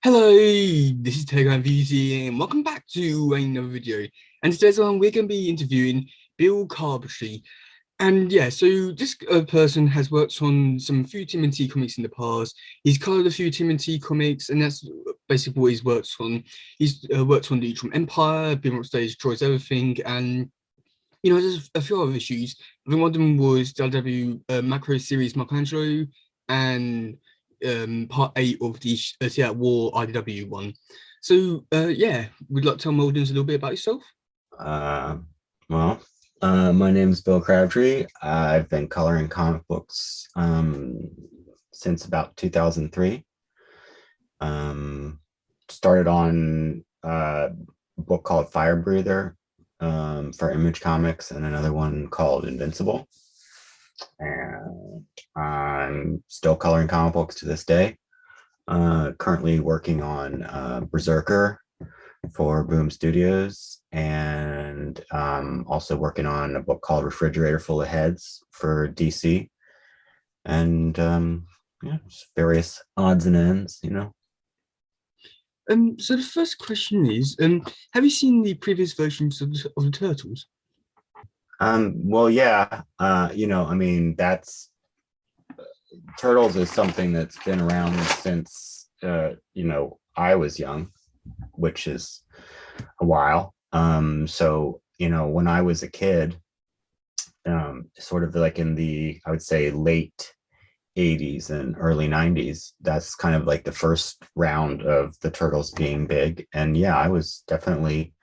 Hello, this is teddygaming and welcome back to another video. And today's one we're going to be interviewing Bill Crabtree. And yeah, so this person has worked on some few tmnt comics in the past. He's colored a few tmnt comics, and that's basically what he's worked on. He's worked on the Ultron Empire, Being Rocksteady Destroys Everything, and there's a few other issues. I think one of them was the LW macro series Michelangelo and part 8 of the See That War IDW one. So yeah, would you like to tell my audience a little bit about yourself? Uh, my name is Bill Crabtree. I've been coloring comic books since about 2003. Started on a book called Fire Breather for Image Comics and another one called Invincible. And I'm still coloring comic books to this day. Currently working on Berserker for Boom Studios, and also working on a book called Refrigerator Full of Heads for DC, and yeah, just various odds and ends. So the first question is, have you seen the previous versions of the Turtles? Well, yeah, I mean, that's Turtles is something that's been around since I was young, which is a while. So when I was a kid, sort of like in the, I would say, late 80s and early 90s, that's kind of like the first round of the Turtles being big. And yeah, I was definitely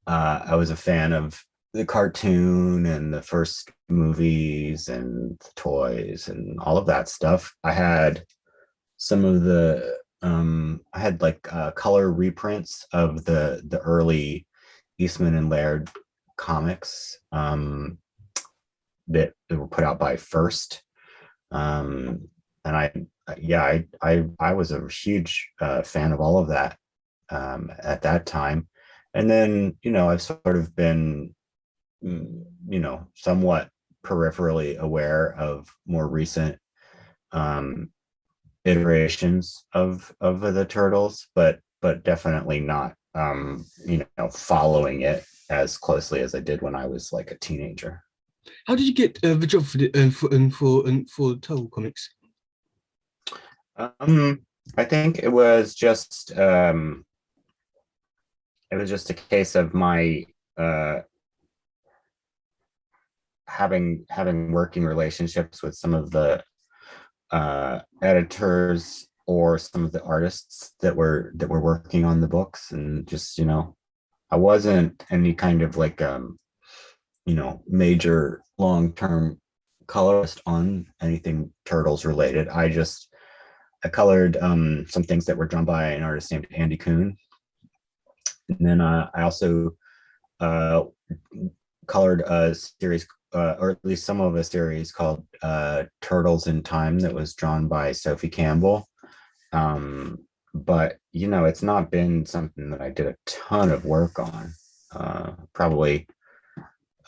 I was a fan of the cartoon and the first movies and the toys and all of that stuff. I had some of the I had like color reprints of the early Eastman and Laird comics that were put out by First. And I was a huge fan of all of that at that time. And then I've sort of been somewhat peripherally aware of more recent iterations of the Turtles, but definitely not following it as closely as I did when I was like a teenager. How did you get the job for for Turtle comics? I think it was just a case of my having working relationships with some of the editors or some of the artists that were working on the books, and just I wasn't any kind of like major long-term colorist on anything Turtles related. I colored some things that were drawn by an artist named Andy Kuhn, and then I also colored a series, or at least some of a series called Turtles in Time, that was drawn by Sophie Campbell. But it's not been something that I did a ton of work on. Probably,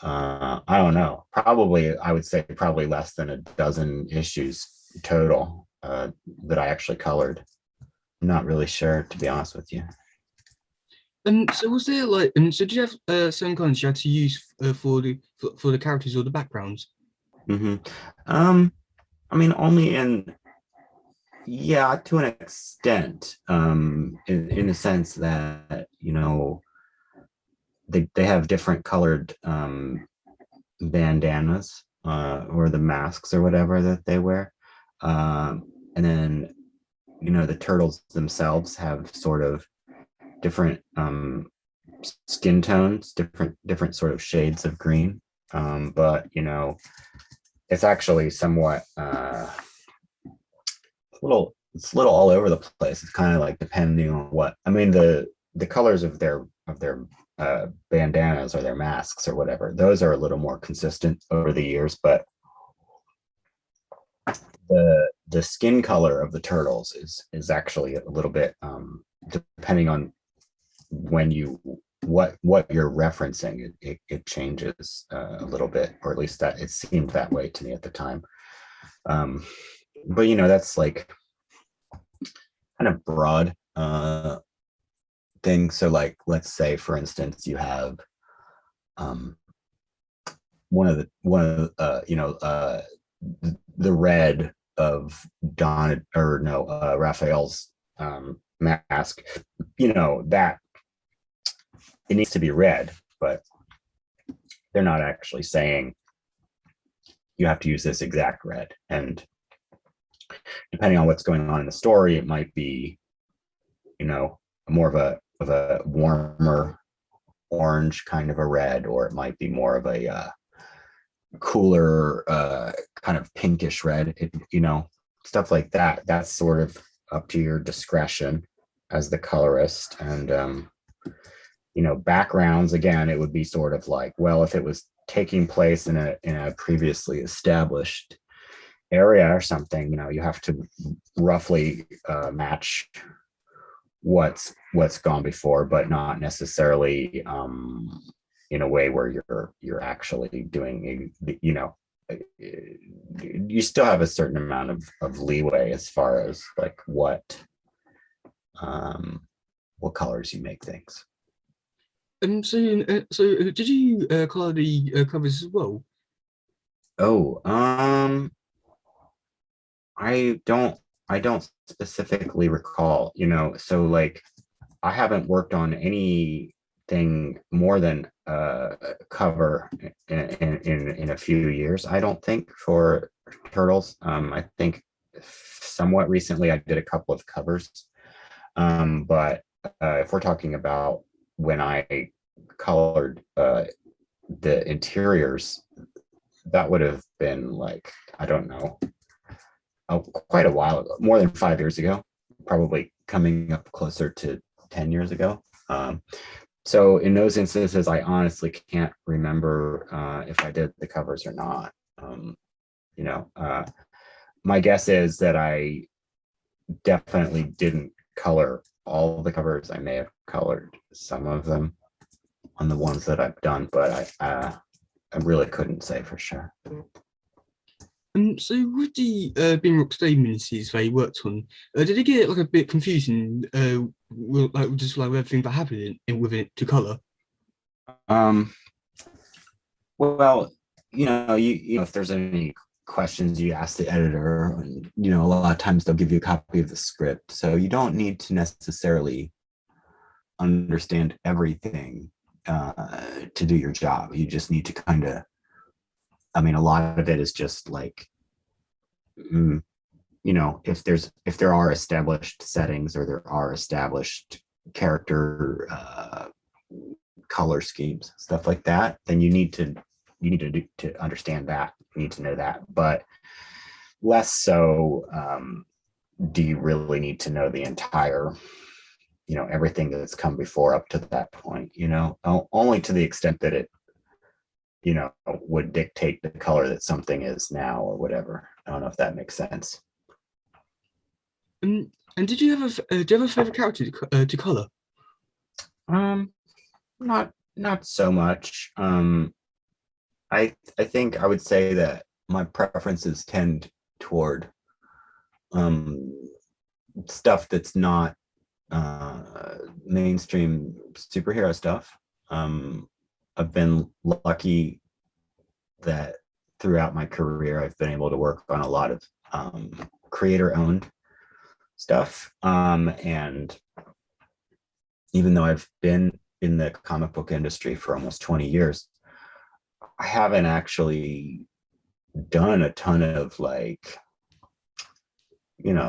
I don't know. Probably, I would say probably less than a dozen issues total that I actually colored. I'm not really sure, to be honest with you. So was there like, so did you have certain kinds you had to use for the characters or the backgrounds? Mm-hmm. I mean, only in, yeah, to an extent, in the sense that they have different colored bandanas or the masks or whatever that they wear, and then the turtles themselves have sort of different skin tones, different sort of shades of green, but it's actually somewhat it's a little all over the place. It's kind of like depending on what, I mean, the colors of their bandanas or their masks or whatever, those are a little more consistent over the years, but the skin color of the turtles is actually a little bit depending on when what you're referencing, it changes a little bit, or at least that it seemed that way to me at the time. But that's like kind of broad thing. So like, let's say, for instance, you have the red of Raphael's mask, that it needs to be red, but they're not actually saying you have to use this exact red. And depending on what's going on in the story, it might be, more of a warmer orange kind of a red, or it might be more of a cooler kind of pinkish red, stuff like that. That's sort of up to your discretion as the colorist. And backgrounds, again, it would be sort of like, well, if it was taking place in a previously established area or something, you have to roughly match what's gone before, but not necessarily in a way where you're actually doing, you still have a certain amount of leeway as far as like what colors you make things. So did you color the covers as well? Oh, I don't specifically recall, so like I haven't worked on anything more than a cover in a few years, I don't think, for Turtles. I think somewhat recently I did a couple of covers, but if we're talking about when I colored the interiors, that would have been like, I don't know, quite a while ago, more than 5 years ago, probably coming up closer to 10 years ago. So in those instances, I honestly can't remember if I did the covers or not. My guess is that I definitely didn't color all of the covers. I may have colored some of them on the ones that I've done, but I really couldn't say for sure. So with the Being Rocksteady miniseries they worked on, did it get like a bit confusing, like just like everything that happened with it to color? Well, if there's any questions, you ask the editor, and a lot of times they'll give you a copy of the script, so you don't need to necessarily understand everything to do your job. You just need to kind of, a lot of it is just like, if there are established settings or there are established character color schemes, stuff like that, then you need to understand that. You need to know that, but less so do you really need to know the entire, everything that's come before up to that point, only to the extent that it would dictate the color that something is now or whatever. I don't know if that makes sense. And do you have a favorite character to color? Not so much. I think I would say that my preferences tend toward stuff that's not mainstream superhero stuff. I've been lucky that throughout my career I've been able to work on a lot of creator-owned stuff, and even though I've been in the comic book industry for almost 20 years, I haven't actually done a ton of like,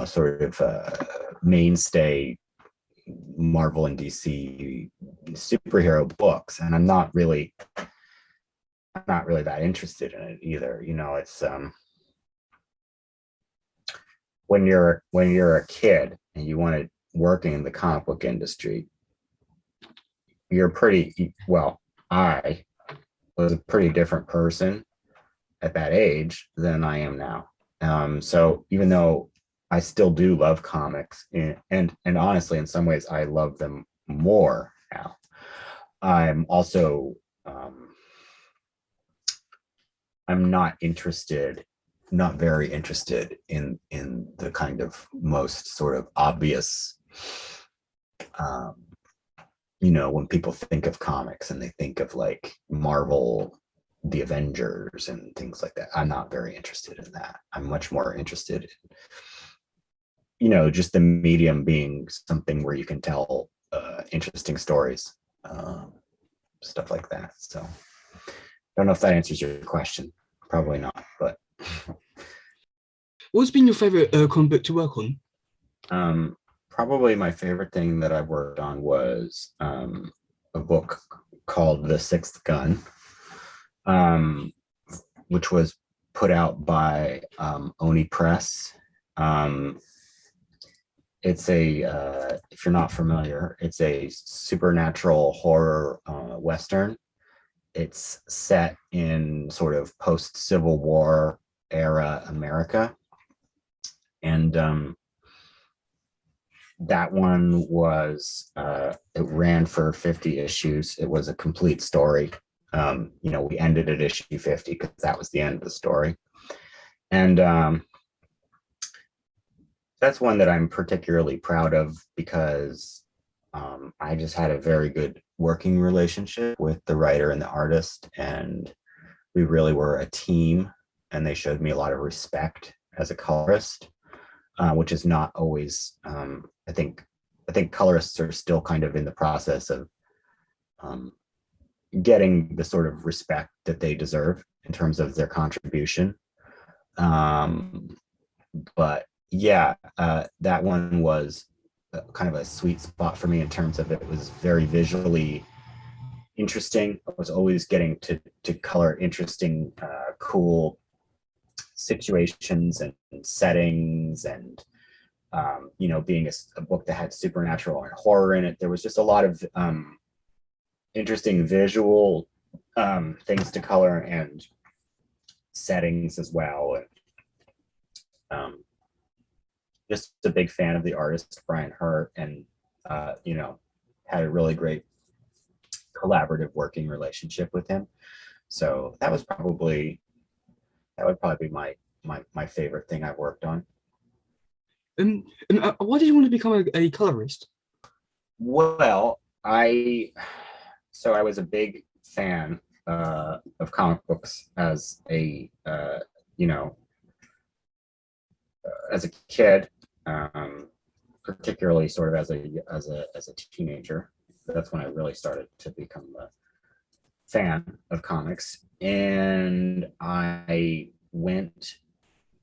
sort of mainstay Marvel and DC superhero books, and I'm not really that interested in it either. It's when you're a kid and you want to work in the comic book industry, you're I was a pretty different person at that age than I am now. So even though I still do love comics, and honestly, in some ways, I love them more now, I'm also I'm not very interested in the kind of most sort of obvious um, you know, when people think of comics and they think of like Marvel, the Avengers and things like that, I'm not very interested in that. I'm much more interested in, you know, just the medium being something where you can tell interesting stories, stuff like that. So I don't know if that answers your question. Probably not, but What's been your favorite comic book to work on? probably my favorite thing that I worked on was a book called The Sixth Gun, um, which was put out by Oni Press. Um, it's a, if you're not familiar, it's a supernatural horror Western. It's set in sort of post-Civil War era America. And that one was, it ran for 50 issues. It was a complete story. You know, we ended at issue 50 because that was the end of the story. And that's one that I'm particularly proud of because I just had a very good working relationship with the writer and the artist, and we really were a team, and they showed me a lot of respect as a colorist, which is not always, I think colorists are still kind of in the process of getting the sort of respect that they deserve in terms of their contribution. But yeah, that one was kind of a sweet spot for me in terms of it was very visually interesting. I was always getting to color interesting, cool situations and settings, and you know, being a book that had supernatural and horror in it, there was just a lot of interesting visual things to color and settings as well. And just a big fan of the artist Brian Hurt, and you know, had a really great collaborative working relationship with him. So that would probably be my favorite thing I've worked on. Why did you want to become a colorist? Well, I was a big fan of comic books as a you know, as a kid, particularly sort of as a teenager. That's when I really started to become a fan of comics, and I went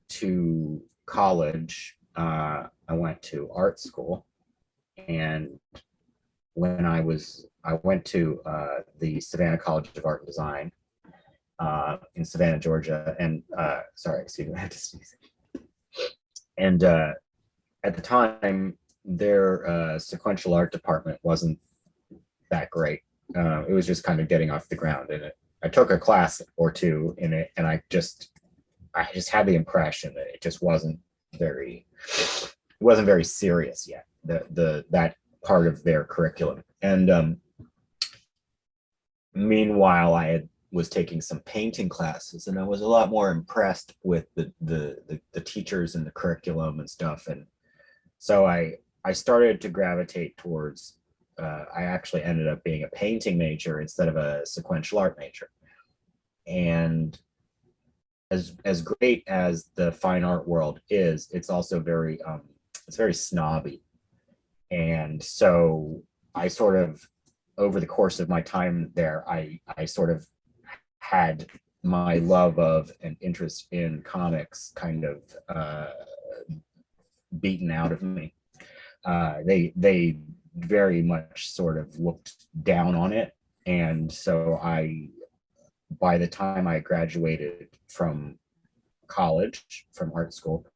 to college. I went to art school, and when I went to the Savannah College of Art and Design in Savannah, Georgia, and sorry, excuse me, I have to sneeze. And at the time, their sequential art department wasn't that great. It was just kind of getting off the ground, and I took a class or two in it, and I just had the impression that it just wasn't very serious yet. That part of their curriculum. And meanwhile, I was taking some painting classes, and I was a lot more impressed with the teachers and the curriculum and stuff. And so I started to gravitate towards, I actually ended up being a painting major instead of a sequential art major. And as great as the fine art world is, it's also very snobby. And so I sort of, over the course of my time there, I sort of had my love of and interest in comics kind of beaten out of me. They very much sort of looked down on it. And so by the time I graduated from college, from art school,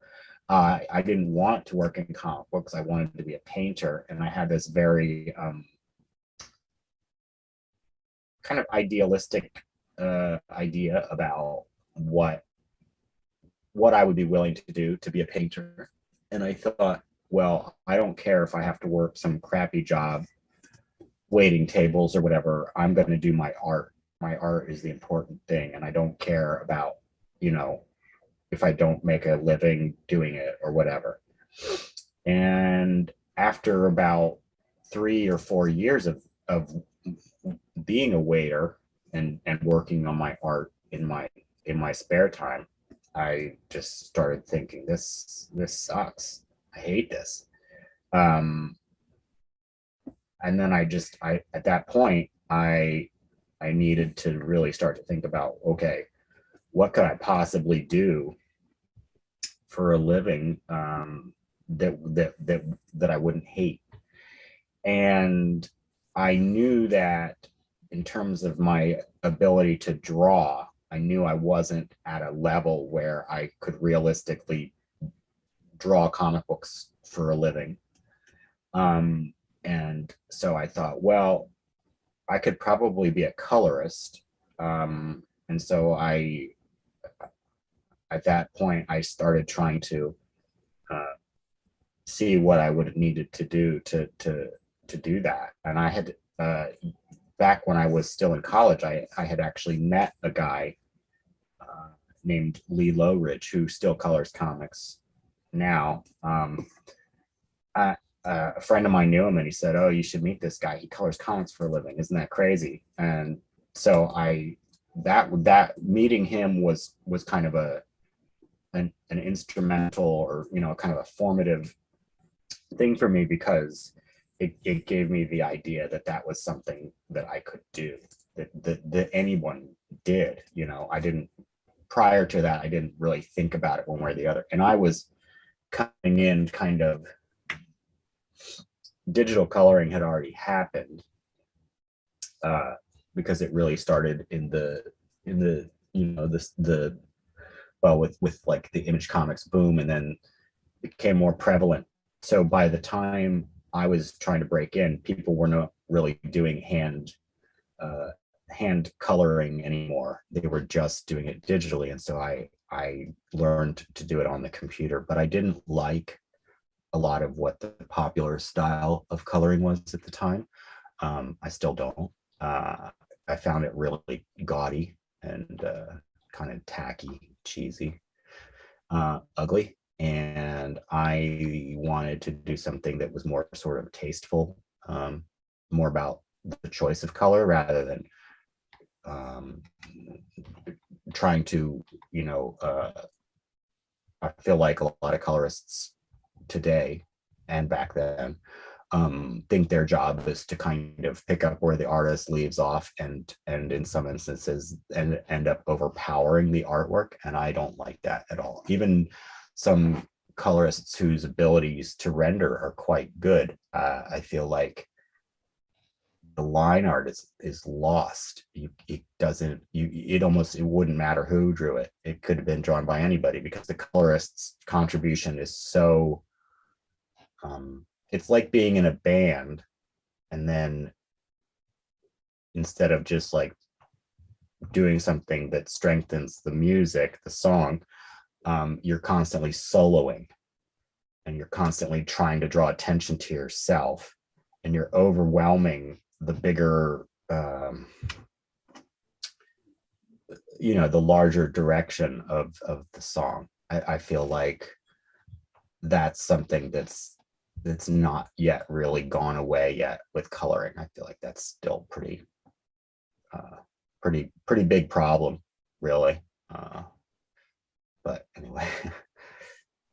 I didn't want to work in comic books. I wanted to be a painter, and I had this very kind of idealistic idea about what I would be willing to do to be a painter. And I thought, well, I don't care if I have to work some crappy job waiting tables or whatever. I'm going to do my art. My art is the important thing, and I don't care about, you know, if I don't make a living doing it or whatever. And after about 3 or 4 years of being a waiter and working on my art in my spare time, I just started thinking, this sucks. I hate this. And then I at that point, I needed to really start to think about, okay, what could I possibly do for a living, that I wouldn't hate. And I knew that in terms of my ability to draw, I knew I wasn't at a level where I could realistically draw comic books for a living. And so I thought, well, I could probably be a colorist. And so at that point, I started trying to see what I would have needed to do to do that. And I had, back when I was still in college, I had actually met a guy named Lee Lowridge, who still colors comics now. A friend of mine knew him, and he said, "Oh, you should meet this guy. He colors comics for a living. Isn't that crazy?" And so that meeting him was kind of an instrumental, or kind of a formative thing for me, because it gave me the idea that was something that I could do, that anyone did. I didn't, prior to that, I didn't really think about it one way or the other. And I was coming in kind of, digital coloring had already happened, because it really started in the well, with like the image comics boom, and then became more prevalent. So by the time I was trying to break in, people were not really doing hand coloring anymore. They were just doing it digitally. And so I learned to do it on the computer, but I didn't like a lot of what the popular style of coloring was at the time. I still don't. I found it really gaudy and kind of tacky, cheesy, ugly. And I wanted to do something that was more sort of tasteful, more about the choice of color rather than trying to, I feel like a lot of colorists today and back then think their job is to kind of pick up where the artist leaves off, and in some instances end up overpowering the artwork. And I don't like that at all. Even some colorists whose abilities to render are quite good, I feel like the line art is lost. It wouldn't matter who drew it. It could have been drawn by anybody, because the colorist's contribution is so, it's like being in a band, and then instead of just like doing something that strengthens the music, the song, you're constantly soloing, and you're constantly trying to draw attention to yourself, and you're overwhelming the bigger, the larger direction of the song. I feel like that's something that's not yet really gone away yet with coloring. I feel like that's still pretty big problem, really. But anyway,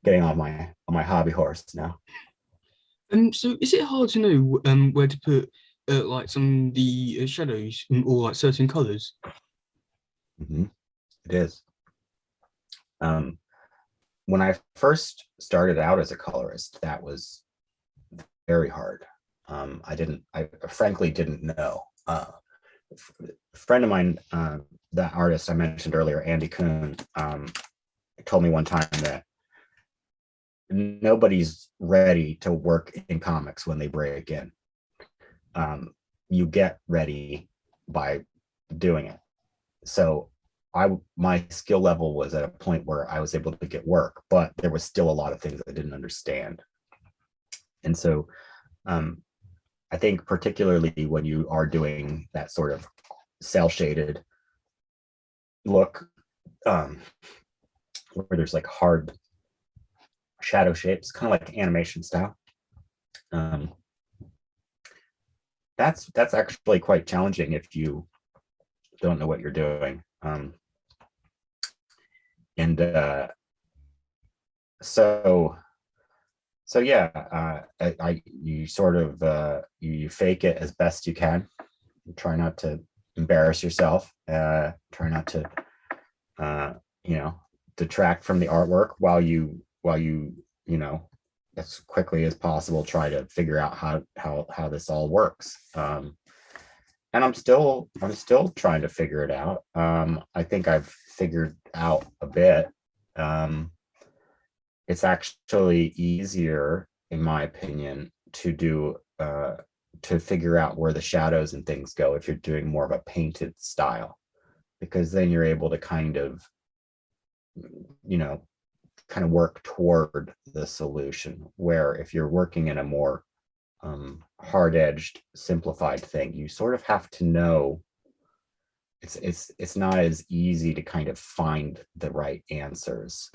getting on my hobby horse now. So is it hard to know where to put like some of the shadows, or like certain colors? Mm-hmm. It is. When I first started out as a colorist, that was very hard. I frankly didn't know. A friend of mine, that artist I mentioned earlier, Andy Kuhn, told me one time that nobody's ready to work in comics when they break in. You get ready by doing it. So my skill level was at a point where I was able to get work, but there was still a lot of things I didn't understand. And so I think particularly when you are doing that sort of cell shaded look, where there's like hard shadow shapes, kind of like animation style, that's actually quite challenging if you don't know what you're doing. And so yeah, you sort of you fake it as best you can. Try not to embarrass yourself. Try not to you know, detract from the artwork while you you know, as quickly as possible try to figure out how this all works. And I'm still trying to figure it out. I think I've figured out a bit. It's actually easier, in my opinion, to do to figure out where the shadows and things go if you're doing more of a painted style, because then you're able to kind of, you know, kind of work toward the solution. Where if you're working in a more hard-edged, simplified thing, you sort of have to know. It's not as easy to kind of find the right answers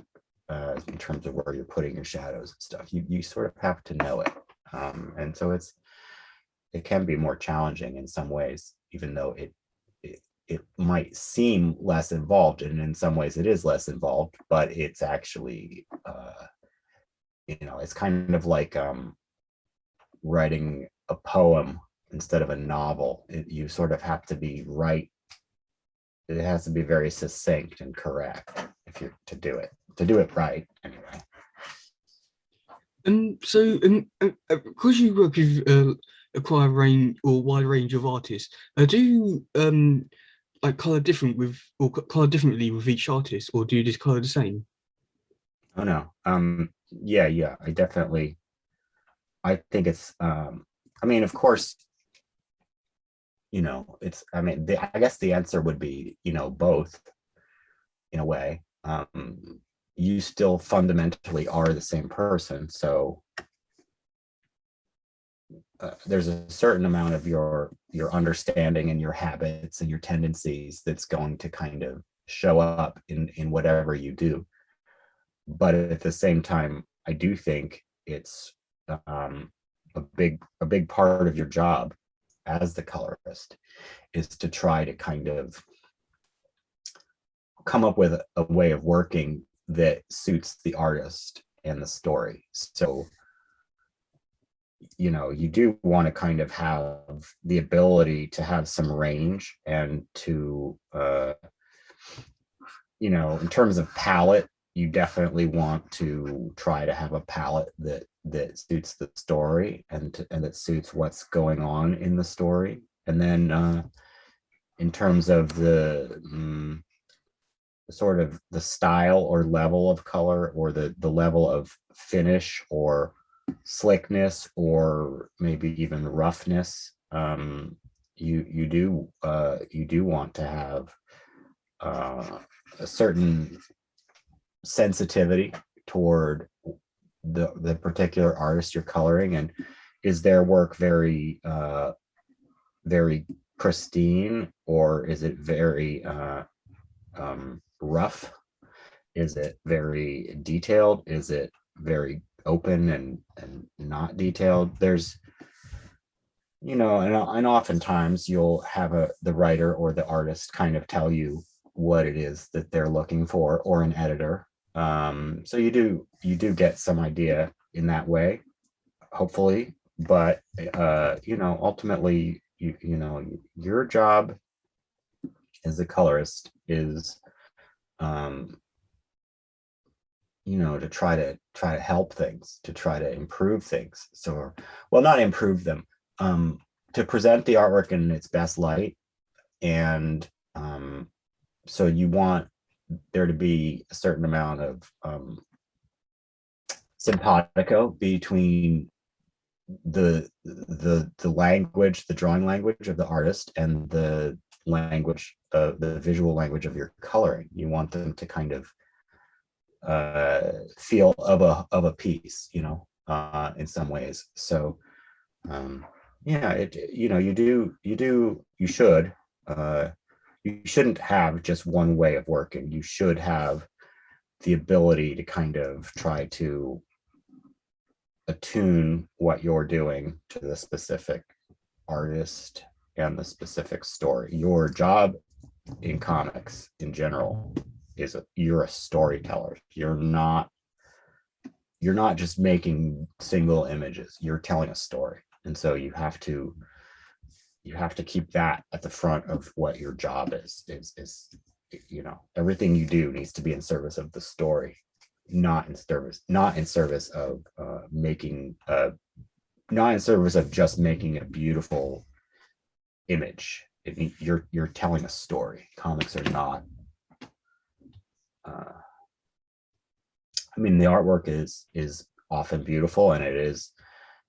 in terms of where you're putting your shadows and stuff. You sort of have to know it, and so it can be more challenging in some ways, even though it might seem less involved, and in some ways it is less involved, but it's actually you know, it's kind of like writing a poem instead of a novel. You sort of have to be right. It has to be very succinct and correct if you're to do it right anyway. And so, because you work with a quite wide range of artists, do you like color color differently with each artist, or do you just color the same? Oh no, yeah, I think it's I mean, of course, you know, it's, I mean, I guess the answer would be, you know, both in a way. You still fundamentally are the same person, so there's a certain amount of your understanding and your habits and your tendencies that's going to kind of show up in whatever you do. But at the same time, I do think it's a big part of your job as the colorist is to try to kind of come up with a way of working that suits the artist and the story. So, you know, you do want to kind of have the ability to have some range and to you know, in terms of palette, you definitely want to try to have a palette that suits the story and that suits what's going on in the story. And then in terms of the sort of the style or level of color, or the level of finish or slickness, or maybe even roughness, you do want to have a certain sensitivity toward the particular artist you're coloring. And is their work very very pristine, or is it very rough? Is it very detailed? Is it very open and not detailed? There's, you know, and oftentimes you'll have the writer or the artist kind of tell you what it is that they're looking for, or an editor. So you do get some idea in that way, hopefully. But you know, ultimately, you know, your job as a colorist is you know, to try to help things, to try to improve things. So, well, not improve them, to present the artwork in its best light. And so you want there to be a certain amount of simpatico between the language, the drawing language of the artist, and the language, the visual language of your coloring. You want them to kind of feel of a piece, you know, in some ways. So yeah, you know, you shouldn't have just one way of working. You should have the ability to kind of try to attune what you're doing to the specific artist and the specific story. Your job in comics in general is you're a storyteller. You're not just making single images. You're telling a story, and so you have to keep that at the front of what your job is. You know, everything you do needs to be in service of the story, not in service of making not in service of just making a beautiful image. You're telling a story. Comics are not. I mean, the artwork is often beautiful, and it is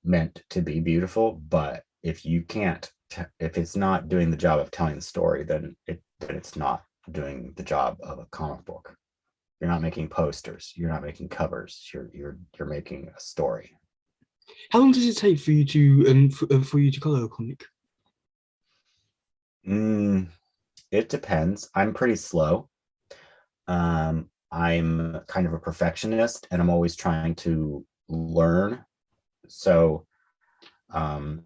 meant to be beautiful. But if you can't, if it's not doing the job of telling the story, then it's not doing the job of a comic book. You're not making posters. You're not making covers. You're making a story. How long does it take for you to color a comic? It depends. I'm pretty slow. I'm kind of a perfectionist, and I'm always trying to learn. So I'm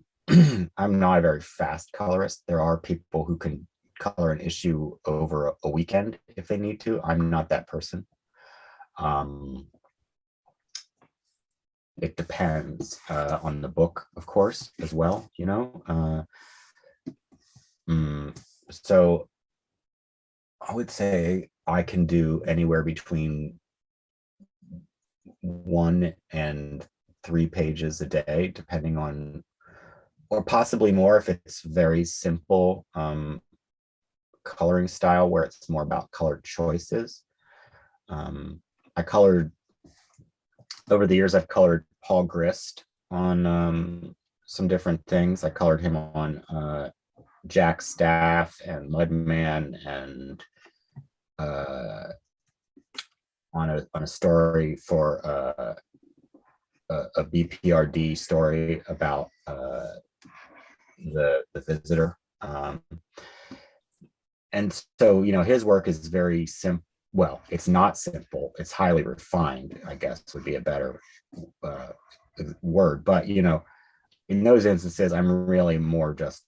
not a very fast colorist. There are people who can color an issue over a weekend if they need to. I'm not that person. It depends on the book, of course, as well, you know. So I would say I can do anywhere between 1 and 3 pages a day, depending on, or possibly more if it's very simple coloring style where it's more about color choices. I colored, over the years, I've colored Paul Grist on some different things. I colored him on Jack Staff and Mudman, and on a story for a BPRD story about the visitor. And so, you know, his work is very simple. Well, it's not simple. It's highly refined, I guess would be a better word. But, you know, in those instances, I'm really more just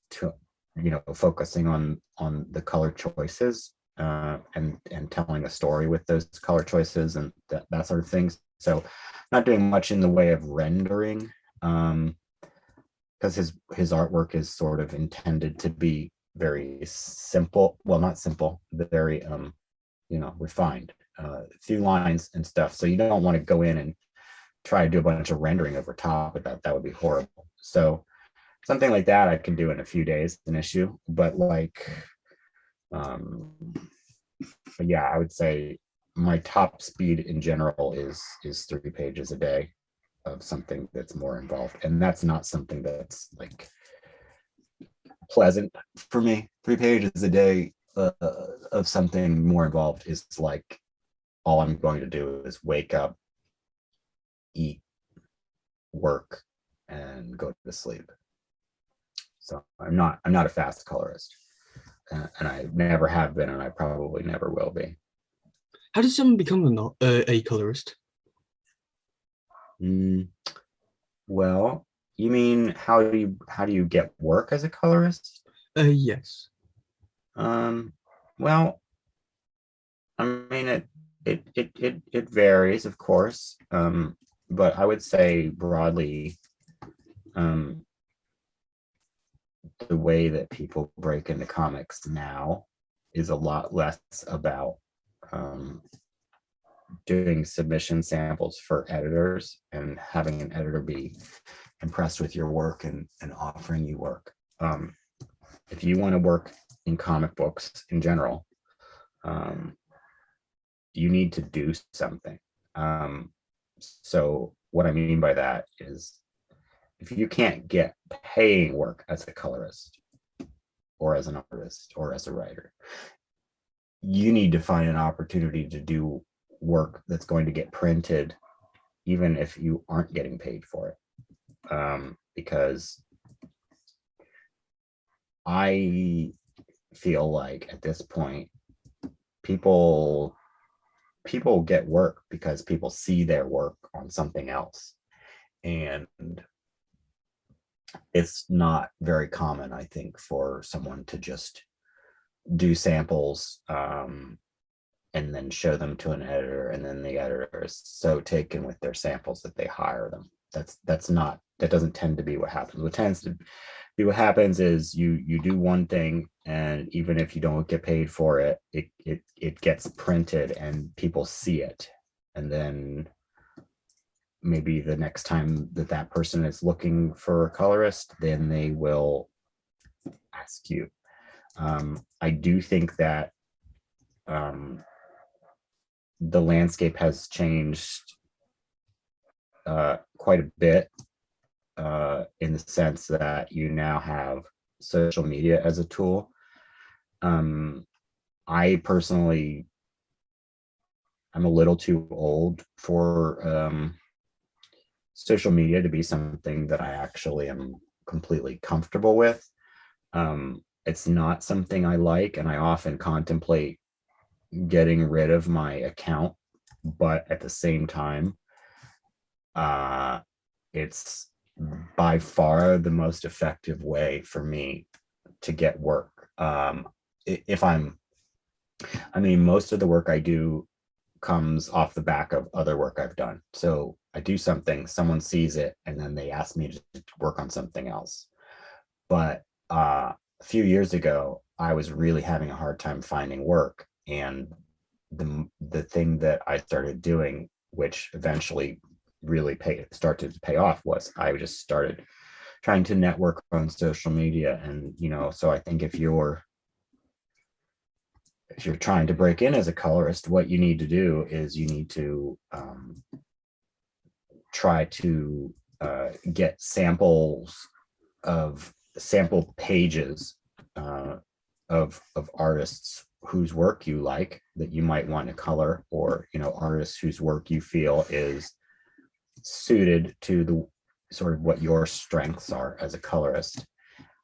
focusing on the color choices and telling a story with those color choices and that sort of things. So not doing much in the way of rendering, because his artwork is sort of intended to be very simple. Well, not simple, but very refined, few lines and stuff. So you don't want to go in and try to do a bunch of rendering over top of that. That would be horrible. So something like that I can do in a few days, an issue. But like, but yeah, I would say my top speed in general is 3 pages a day of something that's more involved, and that's not something that's like pleasant for me. 3 pages a day of something more involved is like all I'm going to do is wake up, eat, work, and go to sleep. So I'm not a fast colorist, and I never have been, and I probably never will be. How does someone become a colorist? Well, you mean how do you get work as a colorist? Yes. Well, I mean it varies, of course. But I would say broadly, the way that people break into comics now is a lot less about doing submission samples for editors and having an editor be impressed with your work and offering you work. If you want to work in comic books in general, you need to do something. So what I mean by that is, if you can't get paying work as a colorist or as an artist or as a writer, you need to find an opportunity to do work that's going to get printed, even if you aren't getting paid for it. Because I feel like at this point, people get work because people see their work on something else. And it's not very common, I think, for someone to just do samples and then show them to an editor, and then the editor is so taken with their samples that they hire them. That doesn't tend to be what happens. What tends to be what happens is you do one thing, and even if you don't get paid for it, it gets printed and people see it, and then maybe the next time that that person is looking for a colorist, then they will ask you. I do think that the landscape has changed quite a bit in the sense that you now have social media as a tool. I personally, I'm a little too old for social media to be something that I actually am completely comfortable with. It's not something I like, and I often contemplate getting rid of my account, but at the same time, it's by far the most effective way for me to get work. If I'm, I mean, most of the work I do comes off the back of other work I've done. So I do something, someone sees it, and then they ask me to work on something else. But a few years ago, I was really having a hard time finding work, and the thing that I started doing, which eventually really started to pay off, was I just started trying to network on social media. And so I think if you're trying to break in as a colorist, what you need to do is you need to try to get samples of sample pages of artists whose work you like, that you might want to color, or artists whose work you feel is suited to the sort of what your strengths are as a colorist.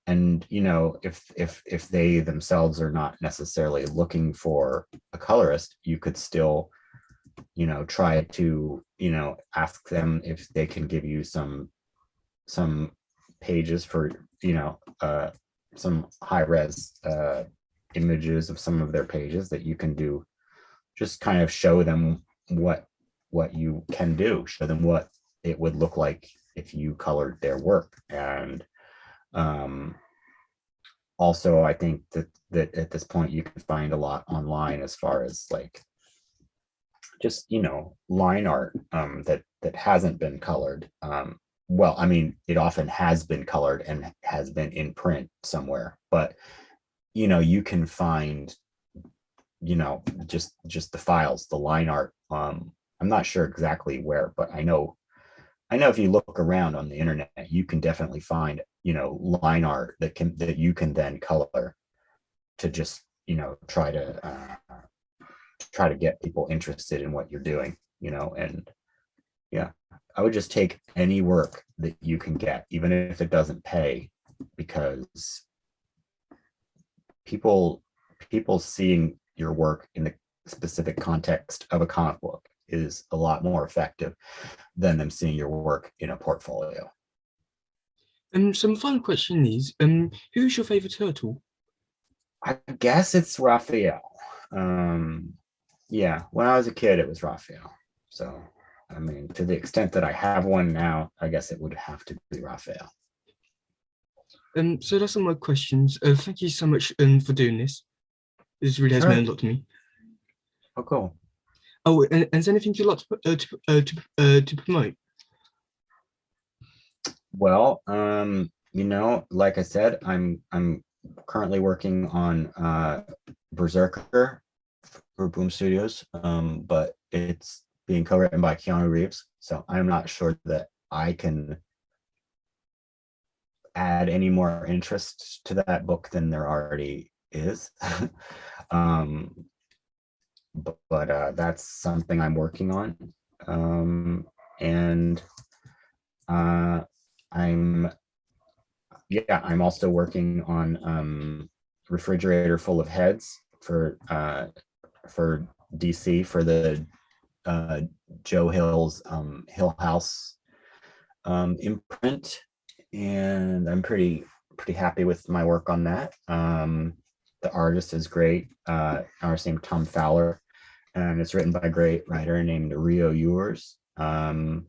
And if they themselves are not necessarily looking for a colorist, you could still try to ask them if they can give you some pages for some high res images of some of their pages that you can do. Just kind of show them what you can do, show them what it would look like if you colored their work. And also, I think that at this point you can find a lot online as far as like just line art that hasn't been colored. Well, I mean, it often has been colored and has been in print somewhere, but you can find just the files, the line art. I'm not sure exactly where, but I know if you look around on the internet, you can definitely find line art that you can then color to just try to get people interested in what you're doing. And yeah, I would just take any work that you can get, even if it doesn't pay, because people seeing your work in the specific context of a comic book is a lot more effective than them seeing your work in a portfolio. So my final question is, who's your favorite turtle? I guess it's Raphael. Yeah, when I was a kid, it was Raphael. So, I mean, to the extent that I have one now, I guess it would have to be Raphael. So that's all my questions. Thank you so much for doing this. This really has meant a lot to me. Oh, cool. Oh, and is there anything you'd like to promote? Well, like I said, I'm currently working on Berserker for Boom Studios, but it's being co-written by Keanu Reeves, so I'm not sure that I can add any more interest to that book than there already is. But that's something I'm working on, and I'm also working on Refrigerator Full of Heads for DC, for the Joe Hill's Hill House imprint. and I'm pretty happy with my work on that. The artist is great. Artist named Tom Fowler, and it's written by a great writer named Rio Ewers. And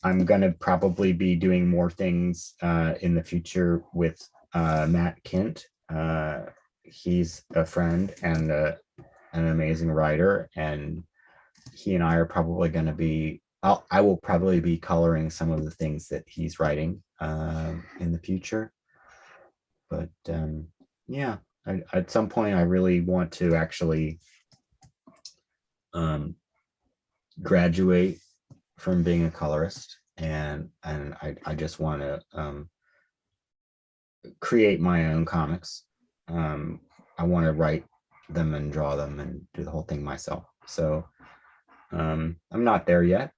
I'm gonna probably be doing more things in the future with Matt Kint. He's a friend and an amazing writer, and he and I are probably going to be. I will probably be coloring some of the things that he's writing in the future. But yeah, at some point, I really want to actually graduate from being a colorist, and I just want to create my own comics. I want to write them and draw them and do the whole thing myself. So I'm not there yet,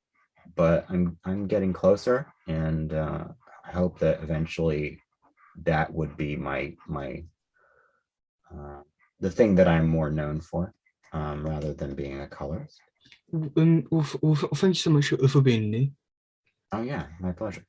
but I'm getting closer, and I hope that eventually that would be my the thing that I'm more known for, rather than being a colorist. Well, thank you so much for being here. Oh yeah, my pleasure.